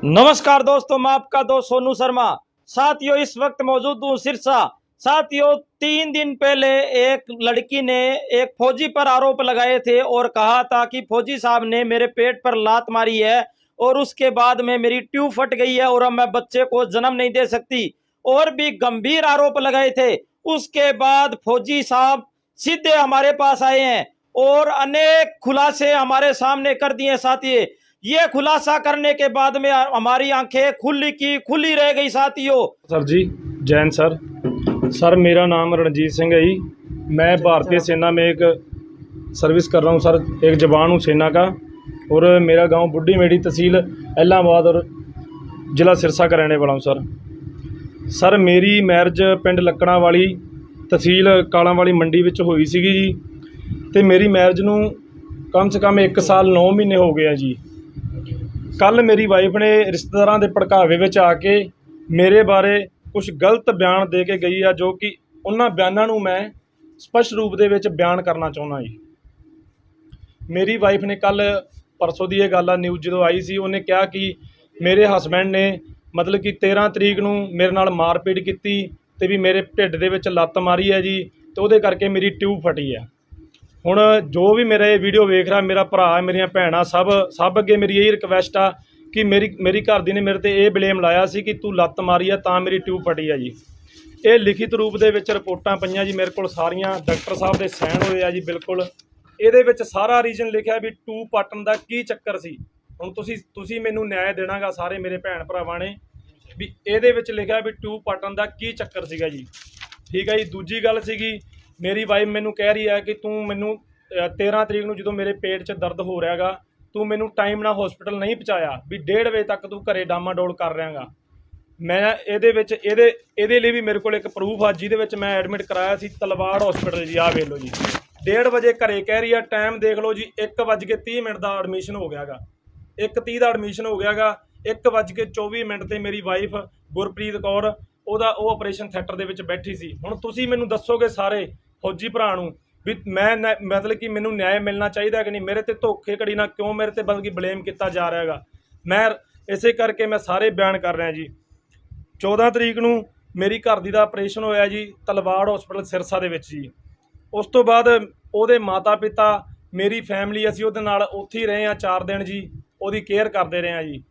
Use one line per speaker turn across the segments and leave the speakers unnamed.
नमस्कार दोस्तों, मैं आपका दोस्त सोनू शर्मा। साथियों, इस वक्त मौजूद हूँ सिरसा। साथियों, 3 दिन पहले एक लड़की ने एक फौजी पर आरोप लगाए थे और कहा था कि फौजी साहब ने मेरे पेट पर लात मारी है और उसके बाद में मेरी ट्यूब फट गई है और अब मैं बच्चे को जन्म नहीं दे सकती। और भी गंभीर आरोप लगाए थे। उसके बाद फौजी साहब सीधे हमारे पास आए हैं और अनेक खुलासे हमारे सामने कर दिए। साथियों, ये खुलासा करने के बाद में हमारी आंखें खुली की खुली रह गई। साथियों,
सर जी, जैन सर, मेरा नाम रणजीत सिंह है जी। मैं भारतीय सेना में एक सर्विस कर रहा हूँ सर, एक जवान हूँ सेना का। और मेरा गांव बुढ़ी मेड़ी, तहसील इलाहाबाद और ज़िला सिरसा का रहने वाला हूँ सर। मेरी मैरिज पिंड लक्कड़ा वाली, तहसील काला वाली मंडी विच होई सीगी जी। ते मेरी मैरिज नूं कम से कम 1 साल 9 महीने हो गए जी। कल मेरी वाइफ ने रिश्तेदारां दे भड़कावे विच आके मेरे बारे कुछ गलत बयान दे के गई है, जो कि उन्हां बयानां नूं मैं स्पष्ट रूप दे विच बयान करना चाहुंदा जी। मेरी वाइफ ने कल परसों की यह गल न्यूज़ जो आई सी, उन्हें कहा कि मेरे हसबैंड ने मतलब कि 13 तरीक नूं मेरे नाल मारपीट की ते भी मेरे ढिड दे विच लत्त मारी है जी, तो उहदे करके मेरी ट्यूब फटी है। हुण जो भी मेरा ये वीडियो वेख रहा, मेरा भरा मेरियां भैणां सब अगे मेरी यही रिक्वेस्ट आ कि मेरी घर दी ने मेरे ते ये ब्लेम लाया सी कि तू लत्त मारी है तां मेरी ट्यूब फटी है जी। ये लिखित रूप दे विच रिपोर्टां पईयां जी मेरे कोल सारियां, डॉक्टर साहब दे सैन होए आ जी। बिल्कुल ਇਹਦੇ ਵਿੱਚ ਸਾਰਾ ਰੀਜਨ ਲਿਖਿਆ ਵੀ ਟੂਬ ਪੱਟਣ ਦਾ ਕੀ ਚੱਕਰ ਸੀ। ਹੁਣ ਤੁਸੀਂ ਮੈਨੂੰ ਨਿਆਂ ਦੇਣਾਗਾ ਸਾਰੇ ਮੇਰੇ ਭੈਣ ਭਰਾਵਾਂ ਨੇ ਵੀ ਇਹਦੇ ਵਿੱਚ ਲਿਖਿਆ ਵੀ ਟੂਬ ਪੱਟਣ ਦਾ ਕੀ ਚੱਕਰ ਸੀਗਾ ਜੀ। ਠੀਕ ਹੈ ਜੀ। ਦੂਜੀ ਗੱਲ ਸੀਗੀ, ਮੇਰੀ ਵਾਈਫ ਮੈਨੂੰ ਕਹਿ ਰਹੀ ਹੈ ਕਿ ਤੂੰ ਮੈਨੂੰ 13 ਤਰੀਕ ਨੂੰ ਜਦੋਂ ਮੇਰੇ ਪੇਟ 'ਚ ਦਰਦ ਹੋ ਰਿਹਾ ਗਾ, ਤੂੰ ਮੈਨੂੰ ਟਾਈਮ ਨਾਲ ਹਸਪੀਟਲ ਨਹੀਂ ਪਹੁੰਚਾਇਆ, ਵੀ 1:30 ਵਜੇ ਤੱਕ ਤੂੰ ਘਰੇ ਡਾਮਾਡੋਲ ਕਰ ਰਿਹਾਗਾ। ਮੈਂ ਇਹਦੇ ਲਈ ਵੀ ਮੇਰੇ ਕੋਲ ਇੱਕ ਪ੍ਰੂਫ ਆ, ਜਿਹਦੇ ਵਿੱਚ ਮੈਂ ਐਡਮਿਟ ਕਰਾਇਆ ਸੀ ਤਲਵਾੜ ਹਸਪੀਟਲ ਜੀ। ਆਹ ਵੇਖ ਲਓ ਜੀ, 1:30 ਵਜੇ ਘਰੇ ਕਹਿ ਰਹੀ ਆ, ਟਾਈਮ ਦੇਖ ਲਓ ਜੀ 1:30 ਦਾ ਐਡਮਿਸ਼ਨ ਹੋ ਗਿਆ ਗਾ। 1:30 ਦਾ ਐਡਮਿਸ਼ਨ ਹੋ ਗਿਆ ਗਾ। 1:24 ਤੇ ਮੇਰੀ ਵਾਈਫ ਗੁਰਪ੍ਰੀਤ ਕੌਰ ਉਹ ਆਪਰੇਸ਼ਨ ਥੀਏਟਰ ਦੇ ਵਿੱਚ ਬੈਠੀ ਸੀ। ਹੁਣ ਤੁਸੀਂ ਮੈਨੂੰ ਦੱਸੋਗੇ ਸਾਰੇ ਫੌਜੀ ਭਰਾ ਨੂੰ ਵੀ ਮੈਂ ਮਤਲਬ ਕਿ ਮੈਨੂੰ ਨਿਆਂ ਮਿਲਣਾ ਚਾਹੀਦਾ ਕਿ ਨਹੀਂ। ਮੇਰੇ ਤੇ ਧੋਖੇ ਕੜੀ ਨਾਲ ਕਿਉਂ ਮੇਰੇ ਤੇ ਬਲਕਿ ਬਲੇਮ ਕੀਤਾ ਜਾ ਰਿਹਾ ਗਾ। ਮੈਂ ਇਸੇ ਕਰਕੇ ਮੈਂ ਸਾਰੇ ਬਿਆਨ ਕਰ ਰਿਹਾ ਜੀ। 14 ਤਰੀਕ ਨੂੰ ਮੇਰੀ ਘਰ ਦੀ ਦਾ ਆਪਰੇਸ਼ਨ ਹੋਇਆ ਜੀ ਤਲਵਾੜ ਹਸਪੀਟਲ ਸਿਰਸਾ ਦੇ ਵਿੱਚ ਜੀ। ਉਸ ਤੋਂ ਬਾਅਦ ਉਹਦੇ ਮਾਤਾ ਪਿਤਾ, ਮੇਰੀ ਫੈਮਿਲੀ, ਅਸੀਂ ਉਹਦੇ ਨਾਲ ਉੱਥੇ ਹੀ ਰਹੇ ਹਾਂ 4 ਦਿਨ ਜੀ, ਉਹਦੀ ਕੇਅਰ ਕਰਦੇ ਰਹੇ ਹਾਂ ਜੀ।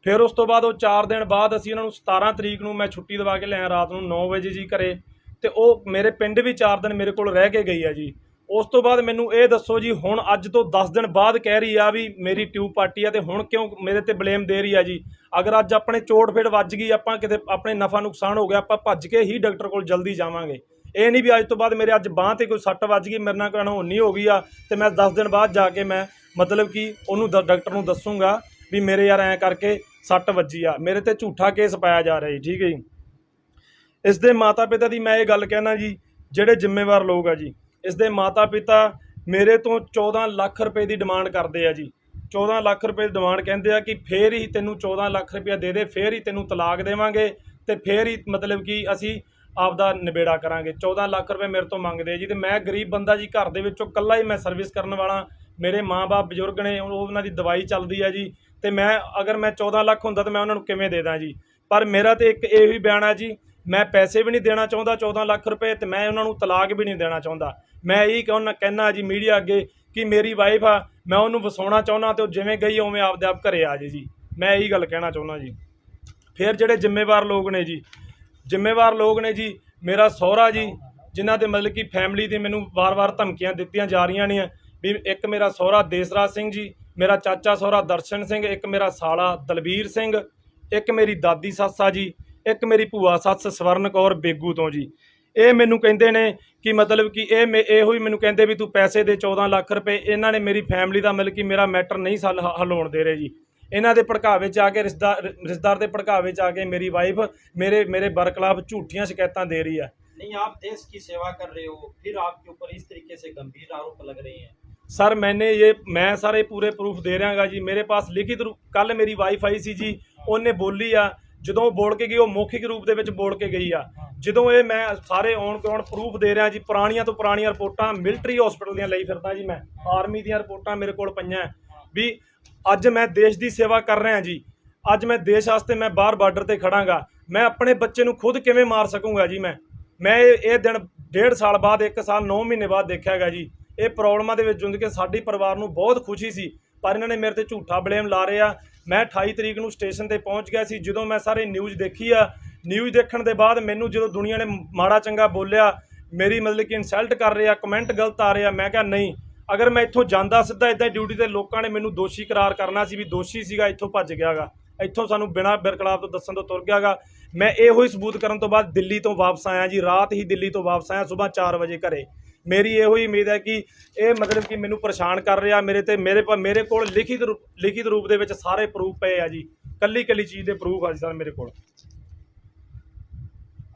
ਫਿਰ ਉਸ ਤੋਂ ਬਾਅਦ ਉਹ 4 ਦਿਨ ਬਾਅਦ ਅਸੀਂ ਉਹਨਾਂ ਨੂੰ 17 ਤਰੀਕ ਨੂੰ ਮੈਂ ਛੁੱਟੀ ਦਵਾ ਕੇ ਲਿਆਇਆ ਰਾਤ ਨੂੰ 9 ਵਜੇ ਜੀ ਘਰੇ। ਤੇ ਉਹ ਮੇਰੇ ਪਿੰਡ ਵੀ 4 ਦਿਨ ਮੇਰੇ ਕੋਲ ਰਹਿ ਕੇ ਗਈ ਆ ਜੀ। ਉਸ ਤੋਂ ਬਾਅਦ ਮੈਨੂੰ ਇਹ ਦੱਸੋ ਜੀ, ਹੁਣ ਅੱਜ ਤੋਂ 10 ਦਿਨ ਬਾਅਦ ਕਹਿ ਰਹੀ ਆ ਵੀ ਮੇਰੀ ਟਿਊਬ ਪਾਟੀ ਆ, ਤੇ ਹੁਣ ਕਿਉਂ ਮੇਰੇ ਤੇ ਬਲੇਮ ਦੇ ਰਹੀ ਆ ਜੀ। ਅਗਰ ਅੱਜ ਆਪਣੇ ਚੋਟ ਫੇੜ ਵੱਜ ਗਈ, ਆਪਾਂ ਕਿਤੇ ਆਪਣੇ ਨਫਾ ਨੁਕਸਾਨ ਹੋ ਗਿਆ, ਆਪਾਂ ਭੱਜ ਕੇ ਹੀ ਡਾਕਟਰ ਕੋਲ ਜਲਦੀ ਜਾਵਾਂਗੇ। ਇਹ ਨਹੀਂ ਵੀ ਅੱਜ ਤੋਂ ਬਾਅਦ ਮੇਰੇ ਅੱਜ ਬਾਂਹ ਤੇ ਕੋਈ ਸੱਟ ਵੱਜ ਗਈ, ਮੇਰੇ ਨਾਲ ਕੋਈ ਅਣਹੋਣੀ ਹੋ ਗਈ ਆ ਤੇ ਮੈਂ 10 ਦਿਨ ਬਾਅਦ ਜਾ ਕੇ ਮੈਂ ਮਤਲਬ ਕਿ ਉਹਨੂੰ ਡਾਕਟਰ ਨੂੰ ਦੱਸੂਗਾ ਵੀ ਮੇਰੇ ਯਾਰ ਐਂ ਕਰਕੇ ਸੱਟ ਵੱਜੀ ਆ। ਮੇਰੇ ਤੇ ਝੂਠਾ ਕੇਸ ਪਾਇਆ ਜਾ ਰਿਹਾ ਜੀ। ਠੀਕ ਹੈ ਜੀ। ਇਸ ਦੇ ਮਾਤਾ ਪਿਤਾ ਦੀ ਮੈਂ ਇਹ ਗੱਲ ਕਹਿਣਾ ਜੀ, ਜਿਹੜੇ ਜ਼ਿੰਮੇਵਾਰ ਲੋਕ ਆ ਜੀ, ਇਸ ਦੇ ਮਾਤਾ ਪਿਤਾ ਮੇਰੇ ਤੋਂ 14 ਲੱਖ ਰੁਪਏ ਦੀ ਡਿਮਾਂਡ ਕਰਦੇ ਆ ਜੀ। 14 ਲੱਖ ਰੁਪਏ ਦੀ ਡਿਮਾਂਡ ਕਹਿੰਦੇ ਆ ਕਿ ਫੇਰ ਹੀ ਤੈਨੂੰ 14 ਲੱਖ ਰੁਪਇਆ ਦੇ ਫੇਰ ਹੀ ਤੈਨੂੰ ਤਲਾਕ ਦੇਵਾਂਗੇ ਤੇ ਫੇਰ ਹੀ ਮਤਲਬ ਕਿ ਅਸੀਂ ਆਪਦਾ ਨਿਬੇੜਾ ਕਰਾਂਗੇ। 14 ਲੱਖ ਰੁਪਏ ਮੇਰੇ ਤੋਂ ਮੰਗਦੇ ਆ ਜੀ। ਤੇ ਮੈਂ ਗਰੀਬ ਬੰਦਾ ਜੀ, ਘਰ ਦੇ ਵਿੱਚੋਂ ਇਕੱਲਾ ਹੀ ਮੈਂ ਸਰਵਿਸ ਕਰਨ ਵਾਲਾ। ਮੇਰੇ ਮਾਂ-ਬਾਪ ਬਜ਼ੁਰਗ ਨੇ, ਉਹਨਾਂ ਦੀ ਦਵਾਈ ਚੱਲਦੀ ਆ ਜੀ। ਤੇ ਮੈਂ ਅਗਰ ਮੈਂ 14 ਲੱਖ ਹੁੰਦਾ ਤਾਂ ਮੈਂ ਉਹਨਾਂ ਨੂੰ ਕਿਵੇਂ ਦੇ ਦਾਂ ਜੀ। ਪਰ ਮੇਰਾ ਤੇ ਇੱਕ ਇਹ ਵੀ ਬਿਆਨ ਆ ਜੀ, ਮੈਂ ਪੈਸੇ ਵੀ ਨਹੀਂ ਦੇਣਾ ਚਾਹੁੰਦਾ 14 ਲੱਖ ਰੁਪਏ, ਤੇ ਮੈਂ ਉਹਨਾਂ ਨੂੰ ਤਲਾਕ ਵੀ ਨਹੀਂ ਦੇਣਾ ਚਾਹੁੰਦਾ। ਮੈਂ ਇਹੀ ਕਹਿਣਾ ਜੀ ਮੀਡੀਆ ਅੱਗੇ ਕਿ ਮੇਰੀ ਵਾਈਫ ਆ, ਮੈਂ ਉਹਨੂੰ ਵਸਾਉਣਾ ਚਾਹੁੰਦਾ ਤੇ ਉਹ ਜਿਵੇਂ ਗਈ ਉਵੇਂ ਆਪਦੇ ਆਪ ਘਰੇ ਆ ਜੇ ਜੀ। ਮੈਂ ਇਹੀ ਗੱਲ ਕਹਿਣਾ ਚਾਹੁੰਦਾ ਜੀ। ਫਿਰ ਜਿਹੜੇ ਜ਼ਿੰਮੇਵਾਰ ਲੋਕ ਨੇ ਜੀ, ਮੇਰਾ ਸਹੁਰਾ ਜੀ, ਜਿਨ੍ਹਾਂ ਦੇ ਮਤਲਬ ਕਿ ਫੈਮਿਲੀ ਦੇ ਮੈਨੂੰ ਵਾਰ-ਵਾਰ ਧਮਕੀਆਂ ਦਿੱਤੀਆਂ ਜਾ ਰਹੀਆਂ ਨੇ ਵੀ ਇੱਕ ਮੇਰਾ ਸਹੁਰਾ ਦੇਸਰਾਜ ਸਿੰਘ ਜੀ, ਮੇਰਾ ਚਾਚਾ ਸਹੁਰਾ ਦਰਸ਼ਨ ਸਿੰਘ, ਇੱਕ ਮੇਰਾ ਸਾਲਾ ਦਲਬੀਰ ਸਿੰਘ, ਇੱਕ ਮੇਰੀ ਦਾਦੀ ਸੱਸ ਆ ਜੀ, ਇੱਕ ਮੇਰੀ ਭੂਆ ਸੱਸ ਸਵਰਨ ਕੌਰ ਬੇਗੂ ਤੋਂ ਜੀ। ਇਹ ਮੈਨੂੰ ਕਹਿੰਦੇ ਨੇ ਕਿ ਮਤਲਬ ਕਿ ਇਹੋ ਹੀ ਮੈਨੂੰ ਕਹਿੰਦੇ ਵੀ ਤੂੰ ਪੈਸੇ ਦੇ 14 ਲੱਖ ਰੁਪਏ। ਇਹਨਾਂ ਨੇ ਮੇਰੀ ਫੈਮਿਲੀ ਦਾ ਮਤਲਬ ਕਿ ਮੇਰਾ ਮੈਟਰ ਨਹੀਂ ਹਲਾਉਣ ਦੇ ਰਹੇ ਜੀ। ਇਹਨਾਂ ਦੇ ਭੜਕਾਵੇ 'ਚ ਆ ਕੇ ਰਿਸ਼ਤੇਦਾਰ ਦੇ ਭੜਕਾਵੇ 'ਚ ਆ ਕੇ ਮੇਰੀ ਵਾइफ मेरे बरखिलाफ झूठियाँ शिकायतें दे रही है।
नहीं, आप देश की सेवा कर रहे हो, फिर आपके ऊपर इस तरीके से गंभीर आरोप लग रहे हैं।
सर मैं सारे पूरे प्रूफ दे रहा जी। मेरे पास लिखित रूप, कल मेरी वाइफ आई सी जी, उन्हें बोली आ, ਜਦੋਂ बोल के गई, वो मौखिक रूप ਦੇ ਵਿੱਚ बोल के गई ਆ। ਜਦੋਂ ਇਹ ਮੈਂ ਸਾਰੇ ਆਉਣ ਪ੍ਰੂਫ ਦੇ ਰਿਹਾ ਜੀ, ਪੁਰਾਣੀਆਂ ਤੋਂ ਪੁਰਾਣੀਆਂ ਰਿਪੋਰਟਾਂ ਮਿਲਟਰੀ ਹਸਪੀਟਲ ਦੀਆਂ ਲਈ ਫਿਰਦਾ ਜੀ। ਮੈਂ ਆਰਮੀ ਦੀਆਂ ਰਿਪੋਰਟਾਂ ਮੇਰੇ ਕੋਲ ਪਈਆਂ ਵੀ ਅੱਜ ਮੈਂ ਦੇਸ਼ ਦੀ ਸੇਵਾ ਕਰ ਰਿਹਾ ਜੀ। ਅੱਜ ਮੈਂ ਦੇਸ਼ ਵਾਸਤੇ ਮੈਂ ਬਾਹਰ ਬਾਰਡਰ ਤੇ ਖੜਾਂਗਾ, ਮੈਂ ਆਪਣੇ ਬੱਚੇ ਨੂੰ ਖੁਦ ਕਿਵੇਂ ਮਾਰ ਸਕੂੰਗਾ ਜੀ। ਮੈਂ ਇਹ ਦਿਨ 1.5 ਸਾਲ ਬਾਅਦ 1 ਸਾਲ 9 ਮਹੀਨੇ ਬਾਅਦ ਦੇਖਿਆ ਹੈਗਾ ਜੀ। ਇਹ ਪ੍ਰੋਬਲਮਾਂ ਦੇ ਵਿੱਚ ਜੁੰਝ ਕੇ ਸਾਡੀ ਪਰਿਵਾਰ ਨੂੰ ਬਹੁਤ ਖੁਸ਼ੀ ਸੀ, ਪਰ ਇਹਨਾਂ ਨੇ ਮੇਰੇ ਤੇ ਝੂਠਾ ਬਲੇਮ ਲਾ ਰਹੇ ਆ। ਮੈਂ 28 ਤਰੀਕ ਨੂੰ ਸਟੇਸ਼ਨ ਤੇ ਪਹੁੰਚ ਗਿਆ ਸੀ। ਜਦੋਂ ਮੈਂ ਸਾਰੇ ਨਿਊਜ਼ ਦੇਖੀ ਆ, ਨਿਊਜ਼ ਦੇਖਣ ਦੇ ਬਾਅਦ ਮੈਨੂੰ ਜਦੋਂ ਦੁਨੀਆ ਨੇ ਮਾੜਾ ਚੰਗਾ ਬੋਲਿਆ, ਮੇਰੀ ਮਤਲਬ ਕਿ ਇਨਸਲਟ ਕਰ ਰਿਹਾ, ਕਮੈਂਟ ਗਲਤ ਆ ਰਿਹਾ, ਮੈਂ ਕਿਹਾ ਨਹੀਂ, ਅਗਰ ਮੈਂ ਇੱਥੋਂ ਜਾਂਦਾ ਸਿੱਧਾ ਇੱਦਾਂ ਡਿਊਟੀ ਤੇ ਲੋਕਾਂ ਨੇ ਮੈਨੂੰ ਦੋਸ਼ੀ ਕਰਾਰ ਕਰਨਾ ਸੀ ਵੀ ਦੋਸ਼ੀ ਸੀਗਾ, ਇੱਥੋਂ ਭੱਜ ਗਿਆ ਗਾ, ਇੱਥੋਂ ਸਾਨੂੰ ਬਿਨਾਂ ਬਰਖਲਾਫ ਤੋਂ ਦੱਸਣ ਤੋਂ ਤੁਰ ਗਿਆ ਗਾ। ਮੈਂ ਇਹੋ ਹੀ ਸਬੂਤ ਕਰਨ ਤੋਂ ਬਾਅਦ ਦਿੱਲੀ ਤੋਂ ਵਾਪਸ ਆਇਆ ਜੀ। ਰਾਤ ਹੀ ਦਿੱਲੀ ਤੋਂ ਵਾਪਸ ਆਇਆ, ਸਵੇਰ 4 ਵਜੇ ਘਰੇ। ਮੇਰੀ ਇਹੋ ਹੀ ਉਮੀਦ ਹੈ ਕਿ ਇਹ ਮਤਲਬ ਕਿ ਮੈਨੂੰ ਪਰੇਸ਼ਾਨ ਕਰ ਰਿਹਾ, ਮੇਰੇ ਕੋਲ ਲਿਖਿਤ ਰੂਪ ਦੇ ਵਿੱਚ ਸਾਰੇ ਪ੍ਰੂਫ ਪਏ ਆ ਜੀ, ਕੱਲੀ ਚੀਜ਼ ਦੇ ਪ੍ਰੂਫ ਆ ਜੀ ਸਰ ਮੇਰੇ ਕੋਲ।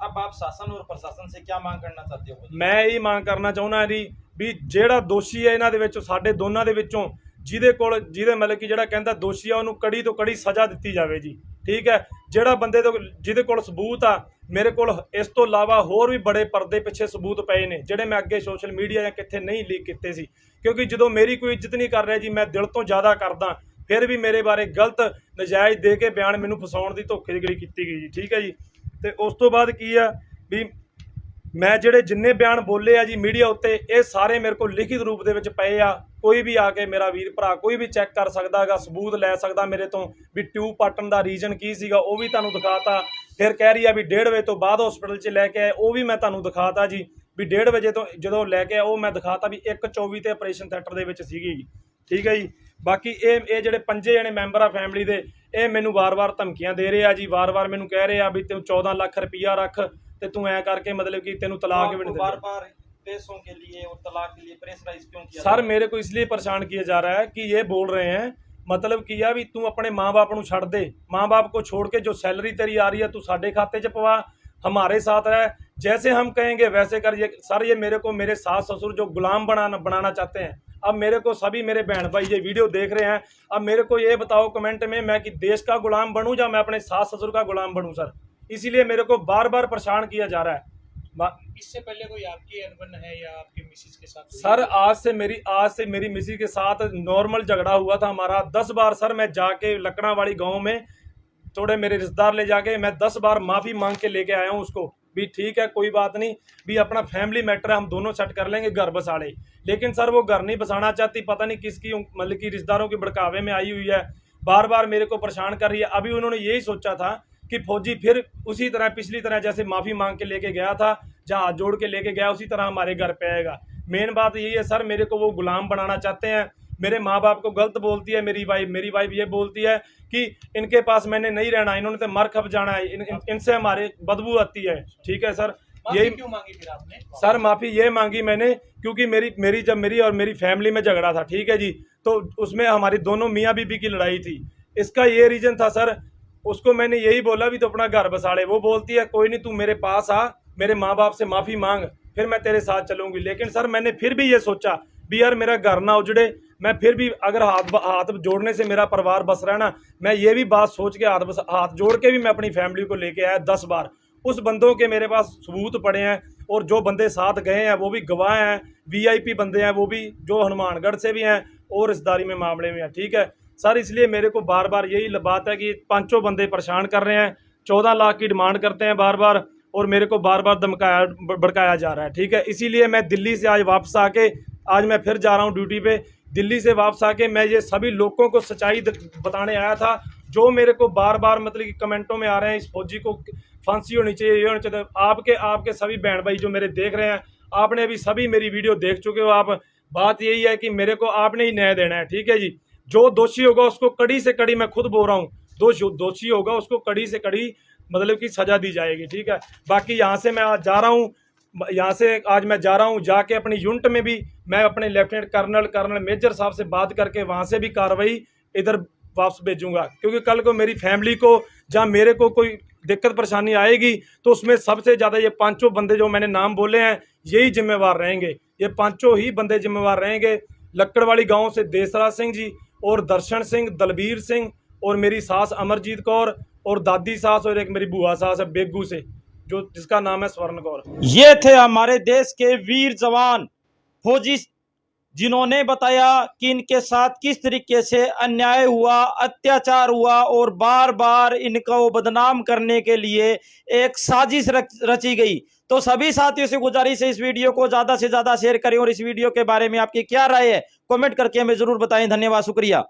अब आप शासन और प्रशासन से क्या मांग करना चाहते हो?
ਮੈਂ ਇਹ ਮੰਗ ਕਰਨਾ ਚਾਹੁੰਦਾ ਜੀ ਵੀ ਜਿਹੜਾ ਦੋਸ਼ੀ ਹੈ ਇਹਨਾਂ ਦੇ ਵਿੱਚੋਂ, ਸਾਡੇ ਦੋਨਾਂ ਦੇ ਵਿੱਚੋਂ ਜਿਹਦੇ ਮਤਲਬ ਕਿ ਜਿਹੜਾ ਕਹਿੰਦਾ ਦੋਸ਼ੀ ਆ, ਉਹਨੂੰ ਕੜੀ ਤੋਂ ਕੜੀ ਸਜ਼ਾ ਦਿੱਤੀ ਜਾਵੇ ਜੀ, ਠੀਕ ਹੈ। ਜਿਹੜਾ ਬੰਦੇ ਤੋਂ ਜਿਹਦੇ ਕੋਲ ਸਬੂਤ ਆ, ਮੇਰੇ ਕੋਲ ਇਸ ਤੋਂ ਇਲਾਵਾ ਹੋਰ ਵੀ ਬੜੇ ਪਰਦੇ ਪਿੱਛੇ ਸਬੂਤ ਪਏ ਨੇ, ਜਿਹੜੇ ਮੈਂ ਅੱਗੇ ਸੋਸ਼ਲ ਮੀਡੀਆ ਜਾਂ ਕਿੱਥੇ ਨਹੀਂ ਲੀਕ ਕੀਤੇ ਸੀ, ਕਿਉਂਕਿ ਜਦੋਂ ਮੇਰੀ ਕੋਈ ਇੱਜ਼ਤ ਨਹੀਂ ਕਰ ਰਿਹਾ ਜੀ, ਮੈਂ ਦਿਲ ਤੋਂ ਜ਼ਿਆਦਾ ਕਰਦਾ, ਫਿਰ ਵੀ ਮੇਰੇ ਬਾਰੇ ਗਲਤ ਨਜਾਇਜ਼ ਦੇ ਕੇ ਬਿਆਨ ਮੈਨੂੰ ਫਸਾਉਣ ਦੀ ਧੋਖੇਧੜੀ ਕੀਤੀ ਗਈ ਜੀ, ਠੀਕ ਹੈ ਜੀ। ਤੇ ਉਸ ਤੋਂ ਬਾਅਦ ਕੀ ਆ ਵੀ ਮੈਂ ਜਿਹੜੇ ਜਿੰਨੇ ਬਿਆਨ ਬੋਲੇ ਆ ਜੀ ਮੀਡੀਆ ਉੱਤੇ, ਇਹ ਸਾਰੇ ਮੇਰੇ ਕੋਲ ਲਿਖਿਤ ਰੂਪ ਦੇ ਵਿੱਚ ਪਏ ਆ। ਕੋਈ ਵੀ ਆ ਕੇ ਮੇਰਾ ਵੀਰ ਭਰਾ ਕੋਈ ਵੀ ਚੈੱਕ ਕਰ ਸਕਦਾ ਹੈਗਾ, ਸਬੂਤ ਲੈ ਸਕਦਾ ਮੇਰੇ ਤੋਂ ਵੀ ਟਿਊਬ ਪਾਟਣ ਦਾ ਰੀਜ਼ਨ ਕੀ ਸੀਗਾ, ਉਹ ਵੀ ਤੁਹਾਨੂੰ ਦਿਖਾਤਾ। ਫਿਰ ਕਹਿ ਰਹੀ ਆ ਵੀ 1:30 ਵਜੇ ਤੋਂ ਬਾਅਦ ਹਸਪੀਟਲ 'ਚ ਲੈ ਕੇ ਆਏ, ਉਹ ਵੀ ਮੈਂ ਤੁਹਾਨੂੰ ਦਿਖਾਤਾ ਜੀ ਵੀ 1:30 ਵਜੇ ਤੋਂ ਜਦੋਂ ਲੈ ਕੇ ਆਏ, ਉਹ ਮੈਂ ਦਿਖਾਤਾ ਵੀ 1:24 ਤੇ ਆਪਰੇਸ਼ਨ ਥੀਏਟਰ ਦੇ ਵਿੱਚ ਸੀਗੀ ਜੀ, ਠੀਕ ਹੈ ਜੀ। ਬਾਕੀ ਇਹ ਜਿਹੜੇ 5 ਜਣੇ ਮੈਂਬਰ ਆ ਫੈਮਿਲੀ ਦੇ, ਇਹ ਮੈਨੂੰ ਵਾਰ-ਵਾਰ ਧਮਕੀਆਂ ਦੇ ਰਹੇ ਆ ਜੀ, ਵਾਰ-ਵਾਰ ਮੈਨੂੰ ਕਹਿ ਰਹੇ ਆ ਵੀ ਤੂੰ 14 ਲੱਖ ਰੁਪਈਆ ਰੱਖ ਤੇ ਤੂੰ ਐ ਕਰਕੇ ਮਤਲਬ कि तेनू तलाक भी नहीं देते।
बार-बार पैसों के लिए और तलाक के लिए प्रेशराइज क्यों किया?
सर मेरे को इसलिए परेशान किया जा रहा है कि ये बोल रहे हैं मतलब किया भी तू अपने माँ बाप को छड़ दे, माँ बाप को छोड़ के जो सैलरी तेरी आ रही है तू साढ़े खाते च पवा, हमारे साथ रह, जैसे हम कहेंगे वैसे कर। ये सर ये मेरे को मेरे सास ससुर जो गुलाम बनाना चाहते हैं। अब मेरे को सभी मेरे बहन भाई ये वीडियो देख रहे हैं, अब मेरे को ये बताओ कमेंट में, मैं कि देश का गुलाम बनूं या मैं अपने सास ससुर का गुलाम बनूं सर। इसीलिए मेरे को बार-बार परेशान किया जा रहा है।
इससे पहले कोई आपकी अनबन है या आपकी मिसेज के साथ?
सर आज से मेरी मिसेज के साथ नॉर्मल झगड़ा हुआ था हमारा 10 बार। सर मैं जाके लकड़ा वाली गांव में थोड़े मेरे रिश्तेदार ले जाके मैं 10 बार माफ़ी मांग के लेके आया हूँ उसको भी, ठीक है कोई बात नहीं भी, अपना फैमिली मैटर है, हम दोनों सेट कर लेंगे, घर बसा ले। लेकिन सर वो घर नहीं बसाना चाहती, पता नहीं किसकी मतलब कि रिश्तेदारों के भड़कावे में आई हुई है, बार बार मेरे को परेशान कर रही है। अभी उन्होंने यही सोचा था कि फौजी फिर उसी तरह पिछली तरह जैसे माफ़ी मांग के लेके गया था, जहाँ हाथ जोड़ के लेके गया, उसी तरह हमारे घर पे आएगा। मेन बात यही है सर, मेरे को वो गुलाम बनाना चाहते हैं, मेरे माँ बाप को गलत बोलती है मेरी वाइफ ये बोलती है कि इनके पास मैंने नहीं रहना, इन्होंने तो मर खप जाना है, इनसे हमारे बदबू आती है, ठीक है सर।
यही क्यों मांगी फिर आपने?
सर माफ़ी ये मांगी मैंने क्योंकि मेरी और मेरी फैमिली में झगड़ा था, ठीक है जी, तो उसमें हमारी दोनों मियाँ बीबी की लड़ाई थी। इसका ये रीज़न था सर, उसको मैंने यही बोला भी तो अपना घर बसा ले, वो बोलती है कोई नहीं तू मेरे पास आ, मेरे माँ बाप से माफ़ी मांग, फिर मैं तेरे साथ चलूँगी। लेकिन सर मैंने फिर भी ये सोचा भी यार मेरा घर ना उजड़े, मैं फिर भी अगर हाथ जोड़ने से मेरा परिवार बस रहा ना, मैं ये भी बात सोच के हाथ जोड़ के भी मैं अपनी फैमिली को लेके आया 10 बार। उस बंदों के मेरे पास सबूत पड़े हैं, और जो बंदे साथ गए हैं वो भी गवाह हैं, VIP बंदे हैं वो भी, जो हनुमानगढ़ से भी हैं और रिश्तेदारी में मामले में हैं, ठीक है सर। इसलिए मेरे को बार बार यही बात है कि 5 बंदे परेशान कर रहे हैं, 14 लाख की डिमांड करते हैं बार बार, और मेरे को बार बार भड़काया जा रहा है, ठीक है। इसीलिए मैं दिल्ली से आज वापस आके, आज मैं फिर जा रहा हूँ ड्यूटी पे, दिल्ली से वापस आके मैं ये सभी लोगों को सच्चाई बताने आया था, जो मेरे को बार बार मतलब कि कमेंटों में आ रहे हैं इस फौजी को फांसी होनी चाहिए, ये होना चाहिए। आपके सभी बहन भाई जो मेरे देख रहे हैं, आपने अभी सभी मेरी वीडियो देख चुके हो आप। बात यही है कि मेरे को आपने ही न्याय देना है, ठीक है जी। जो दोषी होगा उसको कड़ी से कड़ी, मैं खुद बोल रहा हूँ, दोषी होगा उसको कड़ी से कड़ी मतलब कि सज़ा दी जाएगी, ठीक है। बाकी यहाँ से मैं आज जा रहा हूँ, आज मैं जा रहा हूँ, जाके अपनी यूनिट में भी मैं अपने लेफ्टिनेंट कर्नल मेजर साहब से बात करके वहाँ से भी कार्रवाई इधर वापस भेजूंगा, क्योंकि कल को मेरी फैमिली को जहाँ मेरे को कोई दिक्कत परेशानी आएगी तो उसमें सबसे ज़्यादा ये 5 बंदे जो मैंने नाम बोले हैं यही जिम्मेवार रहेंगे, ये 5 ही बंदे जिम्मेवार रहेंगे। लक्कड़वाली गांव से देसराज सिंह जी और दर्शन सिंह, दलबीर सिंह, और मेरी सास अमरजीत कौर, और दादी सास, और एक मेरी बुआ सास है बेगू से, जो जिसका नाम है स्वर्ण कौर।
ये थे हमारे देश के वीर जवान फौजी जिन्होंने बताया कि इनके साथ किस तरीके से अन्याय हुआ, अत्याचार हुआ और बार बार इनको बदनाम करने के लिए एक साजिश रची गई। तो सभी साथियों से गुजारिश है इस वीडियो को ज़्यादा से ज़्यादा शेयर करें और इस वीडियो के बारे में आपकी क्या राय है कमेंट करके हमें ज़रूर बताएं। धन्यवाद, शुक्रिया।